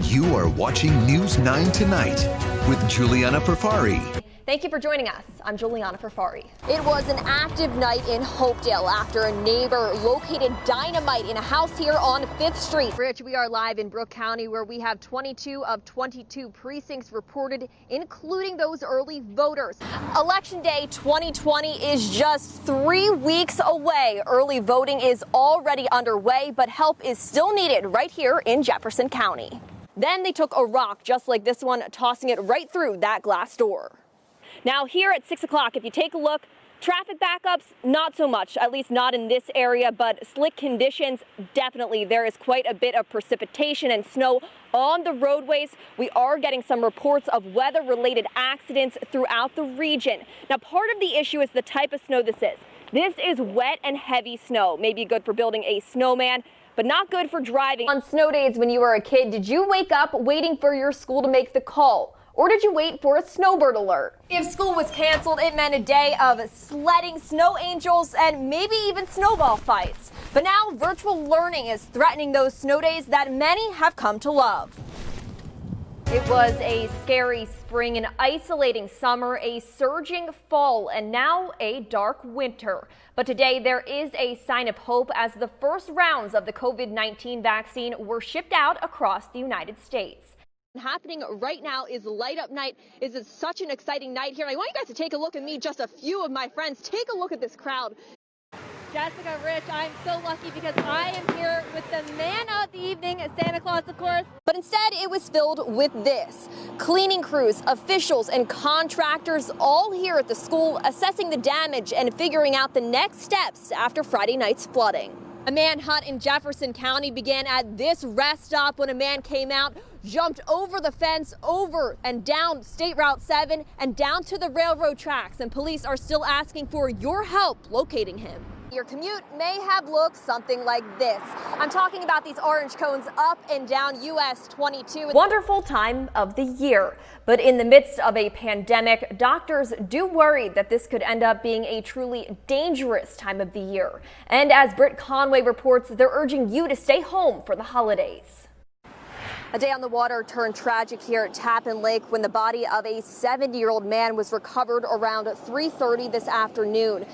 You are watching News 9 Tonight with Julianna Furfari. Thank you for joining us. I'm Julianna Furfari. It was an active night in Hopedale after a neighbor located dynamite in a house here on 5th Street. Rich, we are live in Brooke County where we have 22 of 22 precincts reported, including those early voters. Election Day 2020 is just 3 weeks away. Early voting is already underway, but help is still needed right here in Jefferson County. Then they took a rock just like this one, tossing it right through that glass door. Now here at 6 o'clock, if you take a look, traffic backups, not so much, at least not in this area, but slick conditions, definitely. There is quite a bit of precipitation and snow on the roadways. We are getting some reports of weather-related accidents throughout the region. Now, part of the issue is the type of snow this is. This is wet and heavy snow, maybe good for building a snowman, but not good for driving. On snow days when you were a kid, did you wake up waiting for your school to make the call? Or did you wait for a snowbird alert? If school was canceled, it meant a day of sledding, snow angels, and maybe even snowball fights. But now virtual learning is threatening those snow days that many have come to love. It was a scary spring, an isolating summer, a surging fall, and now a dark winter. But today there is a sign of hope as the first rounds of the COVID-19 vaccine were shipped out across the United States. Happening right now is Light Up Night. Is it such an exciting night here? I want you guys to take a look and meet just a few of my friends. Take a look at this crowd. Jessica, Rich, I'm so lucky because I am here with the man of the evening, Santa Claus, of course. But instead, it was filled with this. Cleaning crews, officials, and contractors all here at the school assessing the damage and figuring out the next steps after Friday night's flooding. A manhunt in Jefferson County began at this rest stop when a man came out, jumped over the fence, over and down State Route 7 and down to the railroad tracks. And police are still asking for your help locating him. Your commute may have looked something like this. I'm talking about these orange cones up and down US 22. Wonderful time of the year, but in the midst of a pandemic, doctors do worry that this could end up being a truly dangerous time of the year. And as Britt Conway reports, they're urging you to stay home for the holidays. A day on the water turned tragic here at Tappan Lake when the body of a 70-year-old man was recovered around 3:30 this afternoon.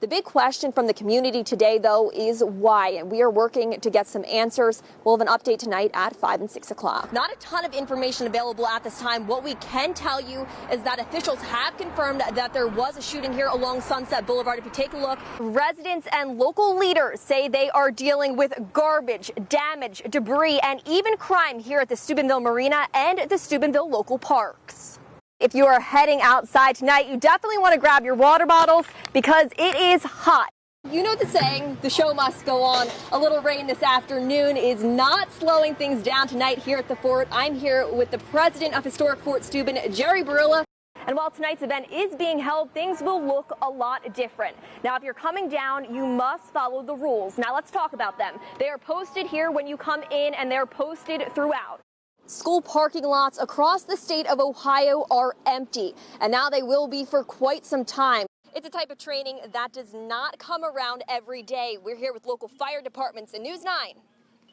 The big question from the community today, though, is why, and we are working to get some answers. We'll have an update tonight at 5 and 6 o'clock. Not a ton of information available at this time. What we can tell you is that officials have confirmed that there was a shooting here along Sunset Boulevard. If you take a look, residents and local leaders say they are dealing with garbage, damage, debris, and even crime here at the Steubenville Marina and the Steubenville local parks. If you are heading outside tonight, you definitely want to grab your water bottles because it is hot. You know the saying, the show must go on. A little rain this afternoon is not slowing things down tonight here at the fort. I'm here with the president of Historic Fort Steuben, Jerry Barilla. And while tonight's event is being held, things will look a lot different. Now, if you're coming down, you must follow the rules. Now, let's talk about them. They are posted here when you come in, and they're posted throughout. School parking lots across the state of Ohio are empty, and now they will be for quite some time. It's a type of training that does not come around every day. We're here with local fire departments, and News 9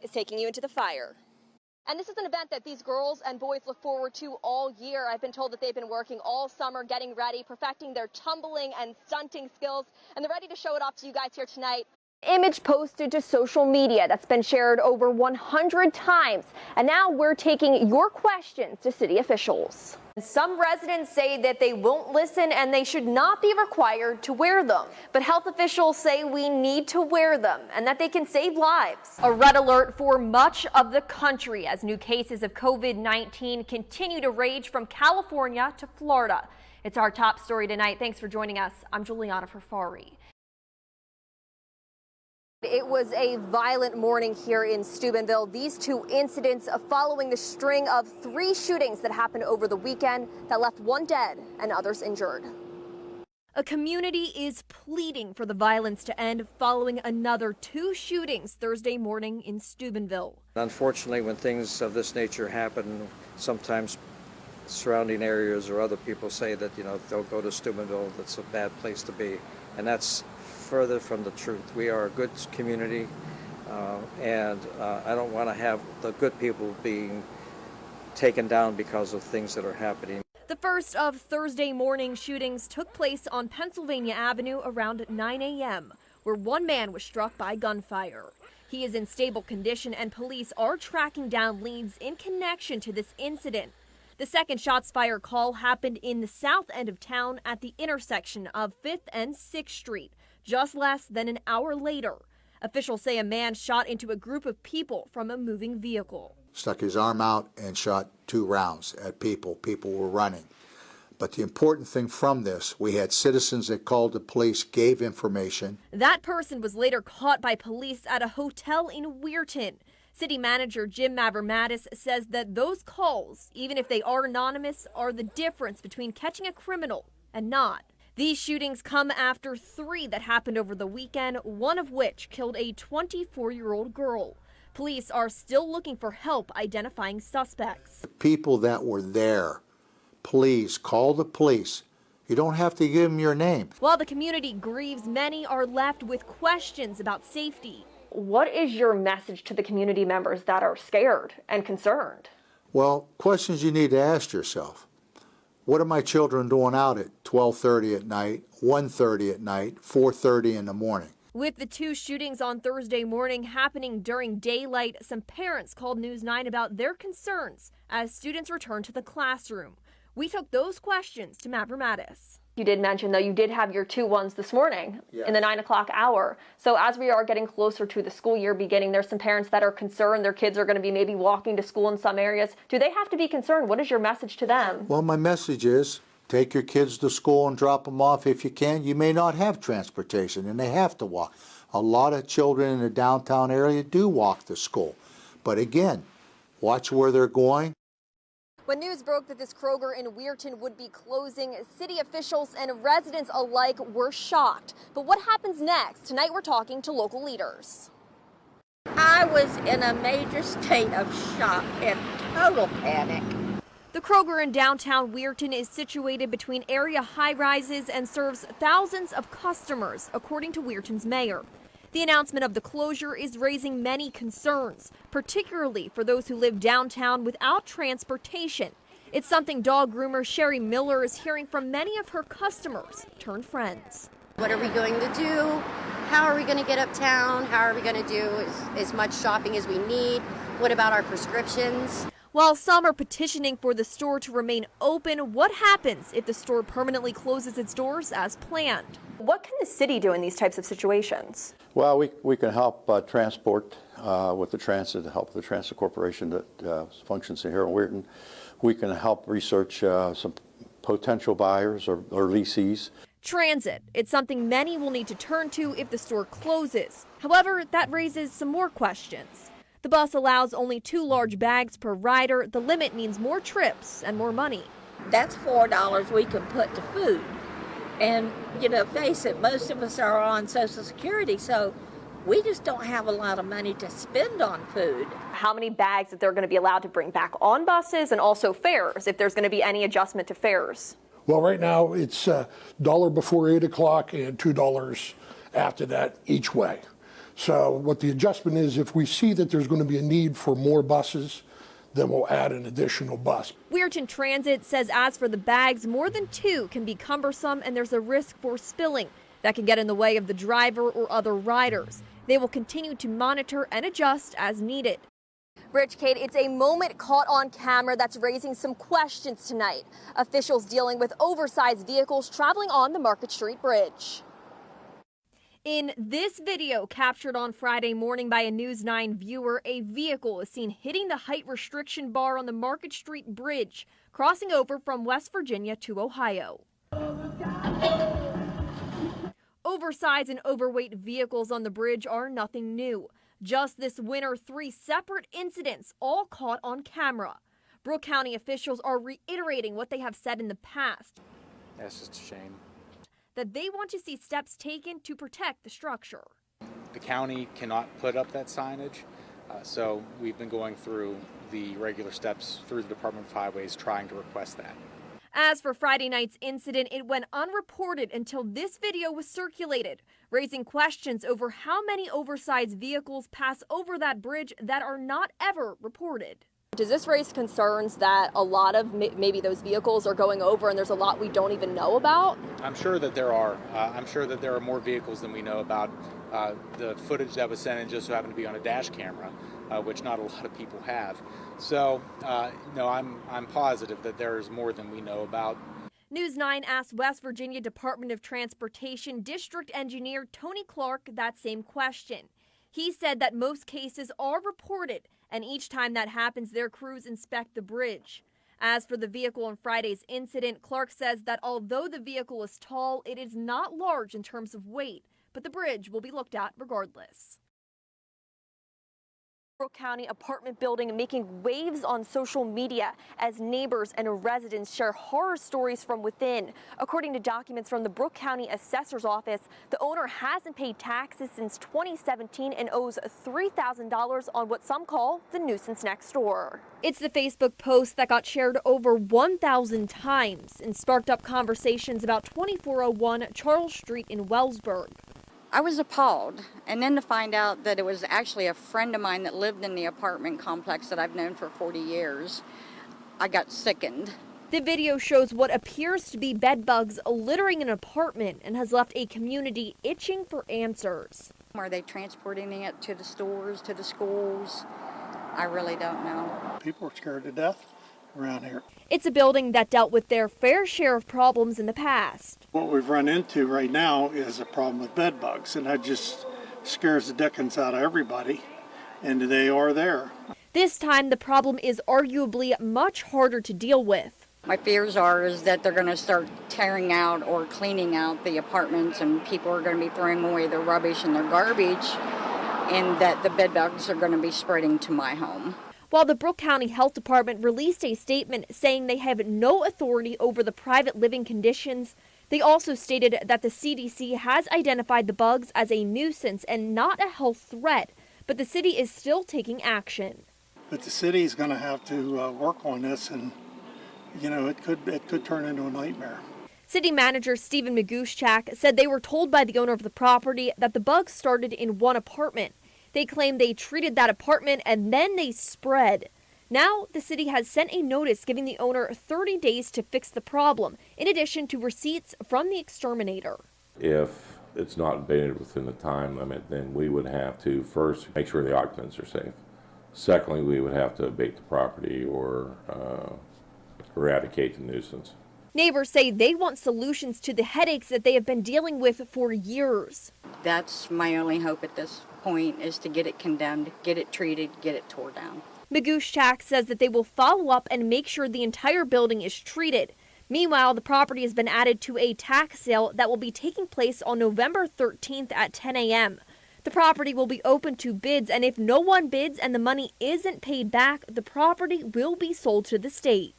is taking you into the fire. And this is an event that these girls and boys look forward to all year. I've been told that they've been working all summer, getting ready, perfecting their tumbling and stunting skills, and they're ready to show it off to you guys here tonight. Image posted to social media that's been shared over 100 times. And now we're taking your questions to city officials. Some residents say that they won't listen and they should not be required to wear them. But health officials say we need to wear them and that they can save lives. A red alert for much of the country as new cases of COVID-19 continue to rage from California to Florida. It's our top story tonight. Thanks for joining us. I'm Julianna Furfari. It was a violent morning here in Steubenville. These two incidents following the string of 3 shootings that happened over the weekend that left 1 dead and others injured. A community is pleading for the violence to end following another 2 shootings Thursday morning in Steubenville. Unfortunately, when things of this nature happen, sometimes surrounding areas or other people say that, they'll go to Steubenville, that's a bad place to be. And that's further from the truth. We are a good community, and I don't want to have the good people being taken down because of things that are happening. The first of Thursday morning shootings took place on Pennsylvania Avenue around 9 a.m., where one man was struck by gunfire. He is in stable condition, and police are tracking down leads in connection to this incident. The second shots fired call happened in the south end of town at the intersection of 5th and 6th Street, just less than an hour later. Officials say a man shot into a group of people from a moving vehicle. Stuck his arm out and shot 2 rounds at people. People were running. But the important thing from this, we had citizens that called the police, gave information. That person was later caught by police at a hotel in Weirton. City Manager Jim Mavromatis says that those calls, even if they are anonymous, are the difference between catching a criminal and not. These shootings come after 3 that happened over the weekend, one of which killed a 24-year-old girl. Police are still looking for help identifying suspects. The people that were there, please call the police. You don't have to give them your name. While the community grieves, many are left with questions about safety. What is your message to the community members that are scared and concerned? Well, questions you need to ask yourself. What are my children doing out at 12:30 at night, 1:30 at night, 4:30 in the morning? With the 2 shootings on Thursday morning happening during daylight, some parents called News 9 about their concerns as students return to the classroom. We took those questions to Mavromatis. You did mention, though, you did have your 2 ones this morning in the 9 o'clock hour. So as we are getting closer to the school year beginning, there's some parents that are concerned their kids are going to be maybe walking to school in some areas. Do they have to be concerned? What is your message to them? Well, my message is take your kids to school and drop them off if you can. You may not have transportation and they have to walk. A lot of children in the downtown area do walk to school. But again, watch where they're going. When news broke that this Kroger in Weirton would be closing, city officials and residents alike were shocked. But what happens next? Tonight we're talking to local leaders. I was in a major state of shock and total panic. The Kroger in downtown Weirton is situated between area high-rises and serves thousands of customers, according to Weirton's mayor. The announcement of the closure is raising many concerns, particularly for those who live downtown without transportation. It's something dog groomer Sherry Miller is hearing from many of her customers turned friends. What are we going to do? How are we going to get uptown? How are we going to do as much shopping as we need? What about our prescriptions? While some are petitioning for the store to remain open, what happens if the store permanently closes its doors as planned? What can the city do in these types of situations? Well, we can help transport with the transit, help the transit corporation that functions here in Weirton. We can help research some potential buyers or leasees. Transit. It's something many will need to turn to if the store closes. However, that raises some more questions. The bus allows only 2 large bags per rider. The limit means more trips and more money. That's $4 we can put to food. And, face it, most of us are on Social Security, so we just don't have a lot of money to spend on food. How many bags that they're going to be allowed to bring back on buses, and also fares, if there's going to be any adjustment to fares? Well, right now it's $1 before 8 o'clock and $2 after that each way. So what the adjustment is, if we see that there's going to be a need for more buses, then we'll add an additional bus. Weirton Transit says as for the bags, more than 2 can be cumbersome and there's a risk for spilling that can get in the way of the driver or other riders. They will continue to monitor and adjust as needed. Rich, Kate, it's a moment caught on camera that's raising some questions tonight. Officials dealing with oversized vehicles traveling on the Market Street Bridge. In this video captured on Friday morning by a News 9 viewer, a vehicle is seen hitting the height restriction bar on the Market Street Bridge, crossing over from West Virginia to Ohio. Oversized and overweight vehicles on the bridge are nothing new. Just this winter, 3 separate incidents, all caught on camera. Brooke County officials are reiterating what they have said in the past. Yes, it's a shame. That they want to see steps taken to protect the structure. The county cannot put up that signage, so we've been going through the regular steps through the Department of Highways trying to request that. As for Friday night's incident, it went unreported until this video was circulated, raising questions over how many oversized vehicles pass over that bridge that are not ever reported. Does this raise concerns that a lot of maybe those vehicles are going over and there's a lot we don't even know about? I'm sure that there are. I'm sure that there are more vehicles than we know about. The footage that was sent in just so happened to be on a dash camera, which not a lot of people have. So, no, I'm positive that there is more than we know about. News 9 asked West Virginia Department of Transportation District Engineer Tony Clark that same question. He said that most cases are reported, and each time that happens, their crews inspect the bridge. As for the vehicle on Friday's incident, Clark says that although the vehicle is tall, it is not large in terms of weight, but the bridge will be looked at regardless. Brooke County apartment building making waves on social media as neighbors and residents share horror stories from within. According to documents from the Brooke County Assessor's Office, the owner hasn't paid taxes since 2017 and owes $3,000 on what some call the nuisance next door. It's the Facebook post that got shared over 1,000 times and sparked up conversations about 2401 Charles Street in Wellsburg. I was appalled, and then to find out that it was actually a friend of mine that lived in the apartment complex that I've known for 40 years, I got sickened. The video shows what appears to be bed bugs littering an apartment and has left a community itching for answers. Are they transporting it to the stores, to the schools? I really don't know. People are scared to death around here. It's a building that dealt with their fair share of problems in the past. What we've run into right now is a problem with bed bugs, and that just scares the dickens out of everybody, and they are there. This time, the problem is arguably much harder to deal with. My fears is that they're going to start tearing out or cleaning out the apartments, and people are going to be throwing away their rubbish and their garbage, and that the bed bugs are going to be spreading to my home. While the Brooke County Health Department released a statement saying they have no authority over the private living conditions, they also stated that the CDC has identified the bugs as a nuisance and not a health threat, but the city is still taking action. But the city is going to have to work on this, and it could turn into a nightmare. City manager Stephen Magushchak said they were told by the owner of the property that the bugs started in one apartment. They claim they treated that apartment and then they spread. Now, the city has sent a notice giving the owner 30 days to fix the problem, in addition to receipts from the exterminator. If it's not abated within the time limit, then we would have to first make sure the occupants are safe. Secondly, we would have to abate the property or eradicate the nuisance. Neighbors say they want solutions to the headaches that they have been dealing with for years. That's my only hope at this point, is to get it condemned, get it treated, get it tore down. Magushchak says that they will follow up and make sure the entire building is treated. Meanwhile, the property has been added to a tax sale that will be taking place on November 13th at 10 a.m. The property will be open to bids, and if no one bids and the money isn't paid back, the property will be sold to the state.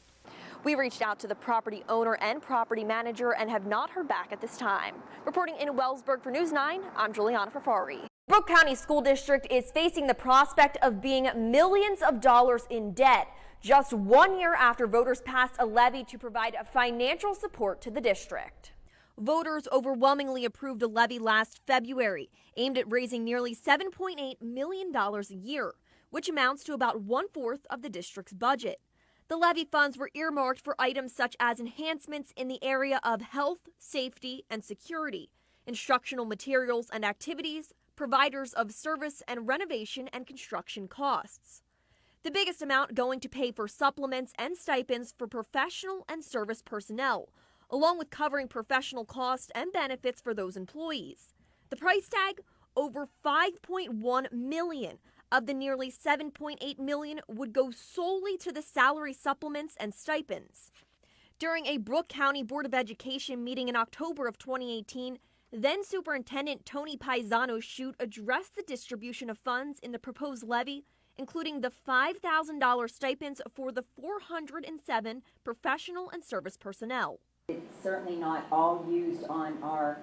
We reached out to the property owner and property manager and have not heard back at this time. Reporting in Wellsburg for News 9, I'm Julianna Furfari. Brooke County School District is facing the prospect of being millions of dollars in debt just 1 year after voters passed a levy to provide financial support to the district. Voters overwhelmingly approved a levy last February aimed at raising nearly $7.8 million a year, which amounts to about 1/4 of the district's budget. The levy funds were earmarked for items such as enhancements in the area of health, safety, and security, instructional materials and activities, providers of service, and renovation and construction costs. The biggest amount going to pay for supplements and stipends for professional and service personnel, along with covering professional costs and benefits for those employees. The price tag, over $5.1 million. Of the nearly $7.8 million would go solely to the salary supplements and stipends. During a Brooke County Board of Education meeting in October of 2018, then Superintendent Tony Paisano Shute addressed the distribution of funds in the proposed levy, including the $5,000 stipends for the 407 professional and service personnel. It's certainly not all used on our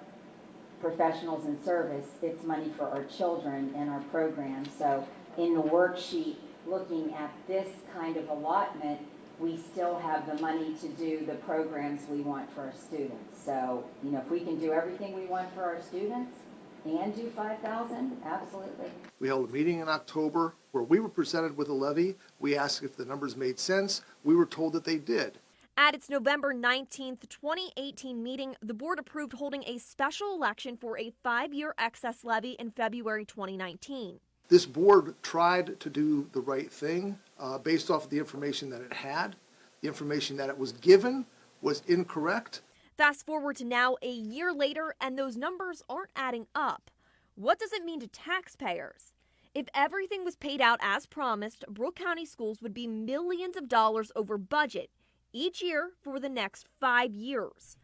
professionals in service. It's money for our children and our programs. So in the worksheet, looking at this kind of allotment, we still have the money to do the programs we want for our students. So, if we can do everything we want for our students, and do 5,000? Absolutely. We held a meeting in October where we were presented with a levy. We asked if the numbers made sense. We were told that they did. At its November 19th, 2018 meeting, the board approved holding a special election for a 5-year excess levy in February 2019. This board tried to do the right thing based off of the information that it had. The information that it was given was incorrect. Fast forward to now, a year later, and those numbers aren't adding up. What does it mean to taxpayers? If everything was paid out as promised, Brooke County schools would be millions of dollars over budget each year for the next 5 years.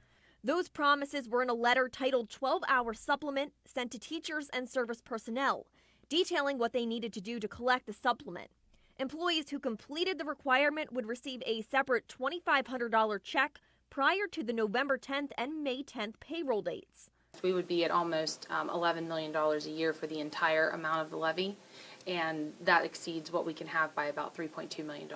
Those promises were in a letter titled 12-Hour Supplement sent to teachers and service personnel, detailing what they needed to do to collect the supplement. Employees who completed the requirement would receive a separate $2,500 check prior to the November 10th and May 10th payroll dates. We would be at almost $11 million a year for the entire amount of the levy, and that exceeds what we can have by about $3.2 million.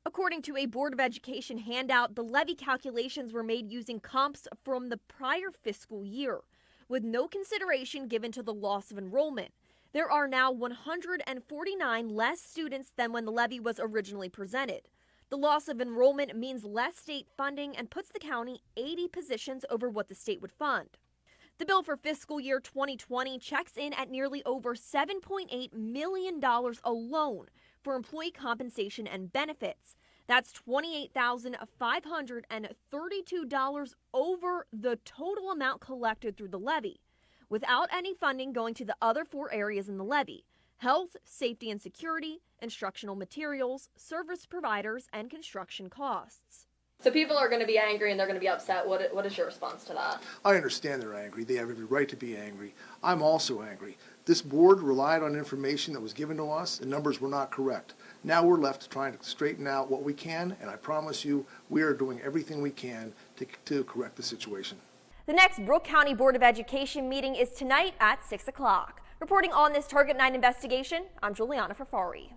According to a Board of Education handout, the levy calculations were made using comps from the prior fiscal year, with no consideration given to the loss of enrollment. There are now 149 less students than when the levy was originally presented. The loss of enrollment means less state funding and puts the county 80 positions over what the state would fund. The bill for fiscal year 2020 checks in at nearly over $7.8 million alone for employee compensation and benefits. That's $28,532 over the total amount collected through the levy, without any funding going to the other 4 areas in the levy: health, safety and security, instructional materials, service providers, and construction costs. So people are going to be angry and they're going to be upset. What is your response to that? I understand they're angry. They have every right to be angry. I'm also angry. This board relied on information that was given to us. The numbers were not correct. Now we're left trying to straighten out what we can, and I promise you we are doing everything we can to correct the situation. The next Brooke County Board of Education meeting is tonight at 6 o'clock. Reporting on this Target 9 investigation, I'm Julianna Furfari.